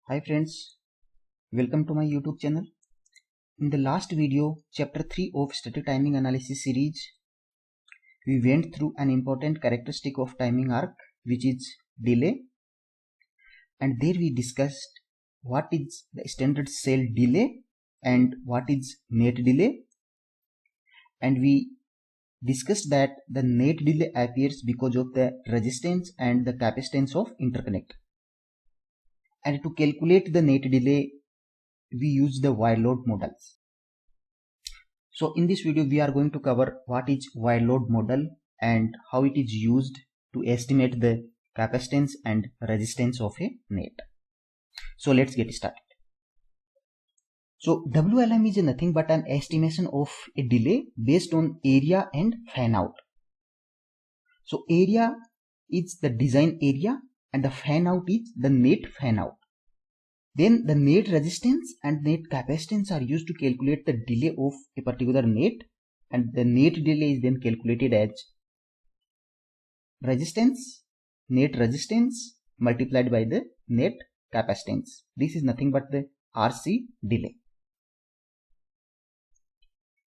Hi friends, welcome to my YouTube channel. In the last video, chapter 3 of static timing analysis series, we went through an important characteristic of timing arc, which is delay, and there we discussed what is the standard cell delay and what is net delay, and we discussed that the net delay appears because of the resistance and the capacitance of interconnect. And to calculate the net delay, we use the wireload models. So in this video, we are going to cover what is wireload model and how it is used to estimate the capacitance and resistance of a net. So let's get started. So WLM is nothing but an estimation of a delay based on area and fan out. So area is the design area and the fan out is the net fan out. Then the net resistance and net capacitance are used to calculate the delay of a particular net, and the net delay is then calculated as net resistance multiplied by the net capacitance. This is nothing but the RC delay.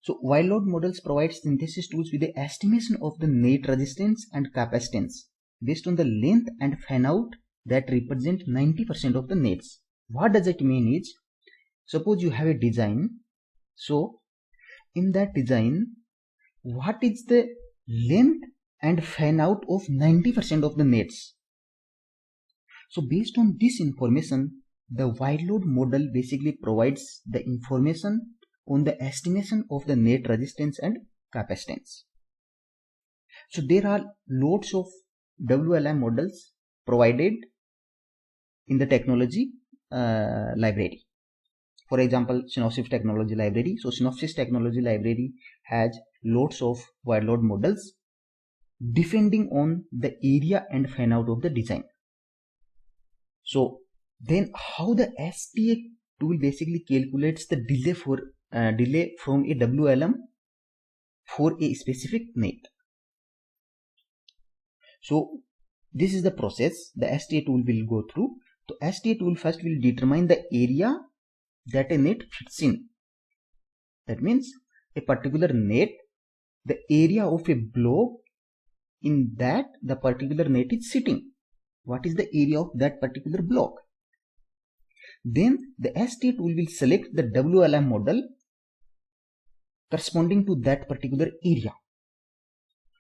So wireload models provide synthesis tools with the estimation of the net resistance and capacitance based on the length and fan out that represent 90% of the nets. What does it mean is, suppose you have a design. So in that design, what is the length and fan out of 90% of the nets? So based on this information, the wireload model basically provides the information on the estimation of the net resistance and capacitance. So there are loads of WLM models provided in the technology library. For example, Synopsys technology library. So Synopsys technology library has loads of wireload models depending on the area and fan out of the design. So then how the STA tool basically calculates the delay from a WLM for a specific net. So this is the process the STA tool will go through. So STA tool first will determine the area that a net fits in. That means a particular net, the area of a block in that the particular net is sitting. What is the area of that particular block? Then the STA tool will select the WLM model corresponding to that particular area.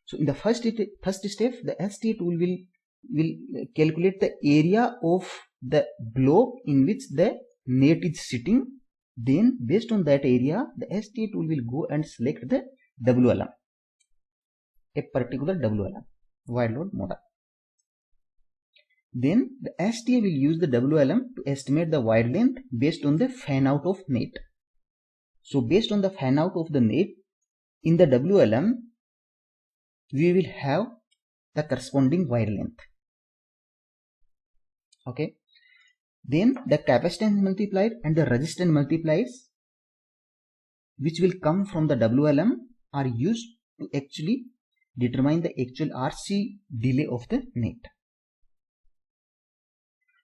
So in the first step, the STA tool will calculate the area of the block in which the net is sitting. Then based on that area, the STA tool will go and select the WLM, a particular WLM, wireload model. Then the STA will use the WLM to estimate the wire length based on the fan out of net. So based on the fan out of the net, in the WLM, we will have the corresponding wire length. Okay. Then the capacitance multiplier and the resistance multipliers, which will come from the WLM, are used to actually determine the actual RC delay of the net.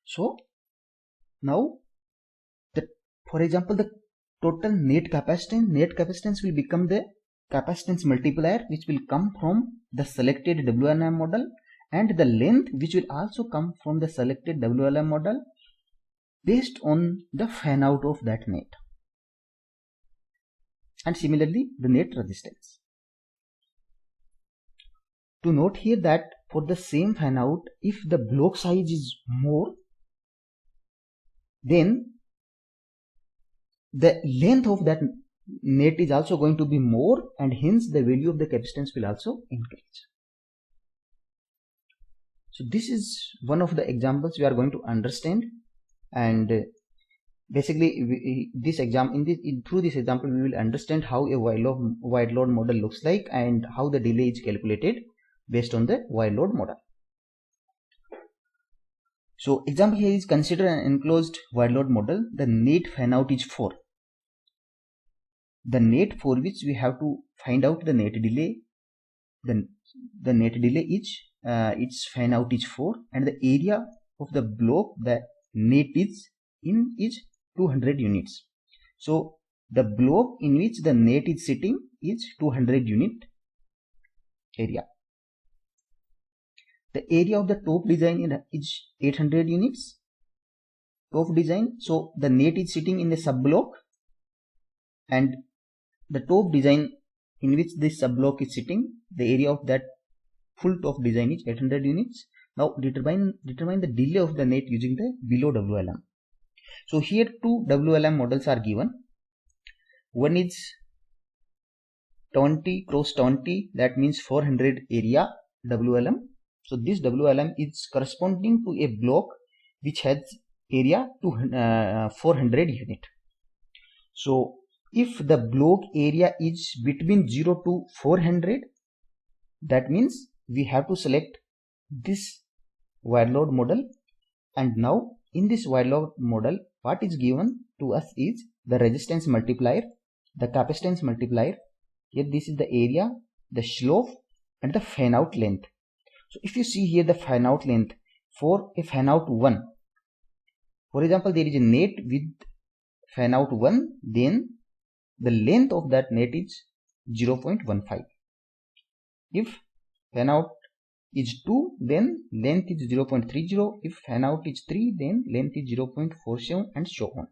So now, for example, the total net capacitance will become the capacitance multiplier, which will come from the selected WLM model, and the length, which will also come from the selected WLM model based on the fan out of that net. And similarly, the net resistance. To note here that for the same fan out, if the block size is more, then the length of that net is also going to be more, and hence the value of the capacitance will also increase. So this is one of the examples we are going to understand, and basically through this example we will understand how a wireload model looks like and how the delay is calculated based on the wireload model. So example here is, consider an enclosed wireload model. The net fan out is 4. The net for which we have to find out the net delay. The net delay is its fan out is 4, and the area of the block the net is in is 200 units. So the block in which the net is sitting is 200 unit area. The area of the top design is 800 units. Top design, so the net is sitting in the sub block, and the top design in which this sub block is sitting, the area of that full top design is 800 units. Now determine the delay of the net using the below WLM. So here two WLM models are given. One is 20 cross 20, that means 400 area WLM. So this WLM is corresponding to a block which has area to 400 unit. So if the block area is between 0 to 400, that means we have to select this wire load model. And now in this wire load model, what is given to us is the resistance multiplier, the capacitance multiplier. Here this is the area, the slope, and the fan out length. So if you see here the fan out length for a fan out 1, for example, there is a net with fan out 1, then the length of that net is 0.15. If fan out is 2, then length is 0.30. If fan out is 3, then length is 0.47, and so on.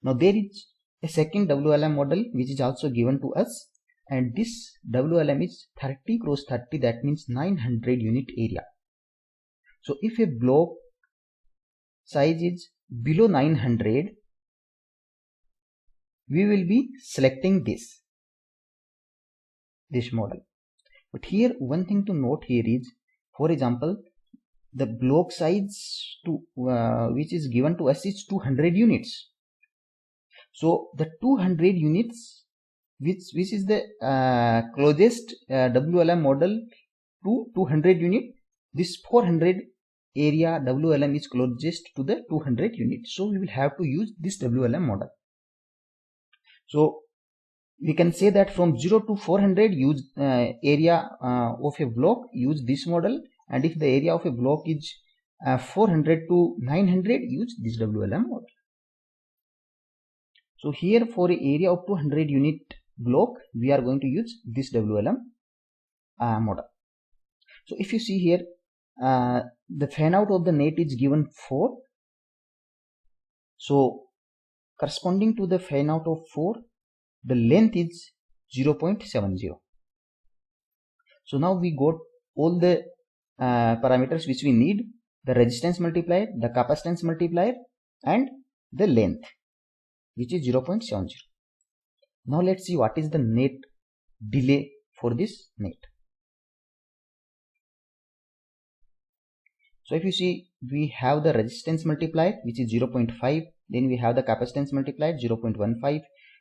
Now there is a second WLM model which is also given to us, and this WLM is 30 cross 30, that means 900 unit area. So if a block size is below 900, we will be selecting this model. But here one thing to note here is, for example, the block size which is given to us is 200 units. So the 200 units which is the closest WLM model to 200 unit, this 400 area WLM is closest to the 200 units. So we will have to use this WLM model. So we can say that from 0 to 400 use area of a block, use this model, and if the area of a block is 400 to 900, use this WLM model. So here for an area of 200 unit block, we are going to use this WLM model. So if you see here, the fan out of the net is given 4. So corresponding to the fan out of 4, the length is 0.70. So now we got all the parameters which we need: the resistance multiplier, the capacitance multiplier, and the length, which is 0.70. Now let's see what is the net delay for this net. So if you see, we have the resistance multiplier which is 0.5, then we have the capacitance multiplier 0.15,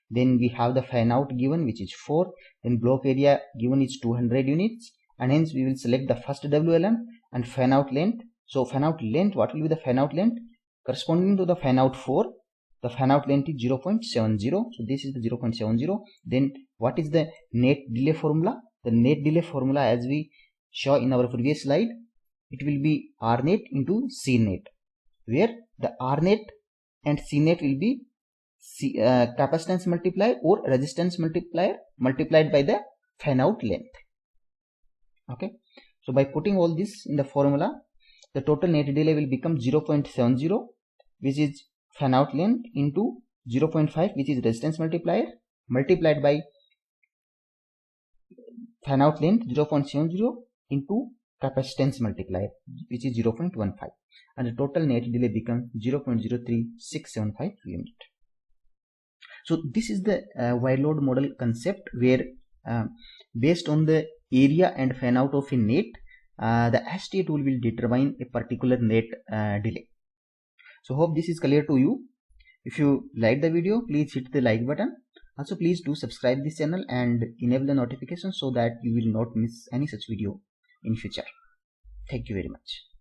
then we have the fan out given which is 4, then block area given is 200 units, and hence we will select the first WLM and fan out length. So fan out length, what will be the fan out length? Corresponding to the fan out 4, the fan out length is 0.70. So this is the 0.70. Then what is the net delay formula? The net delay formula, as we saw in our previous slide, it will be R net into C net, where the R net and C net will be capacitance multiplier or resistance multiplier multiplied by the fan out length. Okay, so by putting all this in the formula, the total net delay will become 0.70, which is fan out length, into 0.5, which is resistance multiplier, multiplied by fan out length 0.70 into capacitance multiplier, which is 0.15, and the total net delay becomes 0.03675 unit. So this is the wire load model concept, where based on the area and fan out of a net, the STA tool will determine a particular net delay. So hope this is clear to you. If you like the video, please hit the like button. Also please do subscribe this channel and enable the notifications so that you will not miss any such video in future. Thank you very much.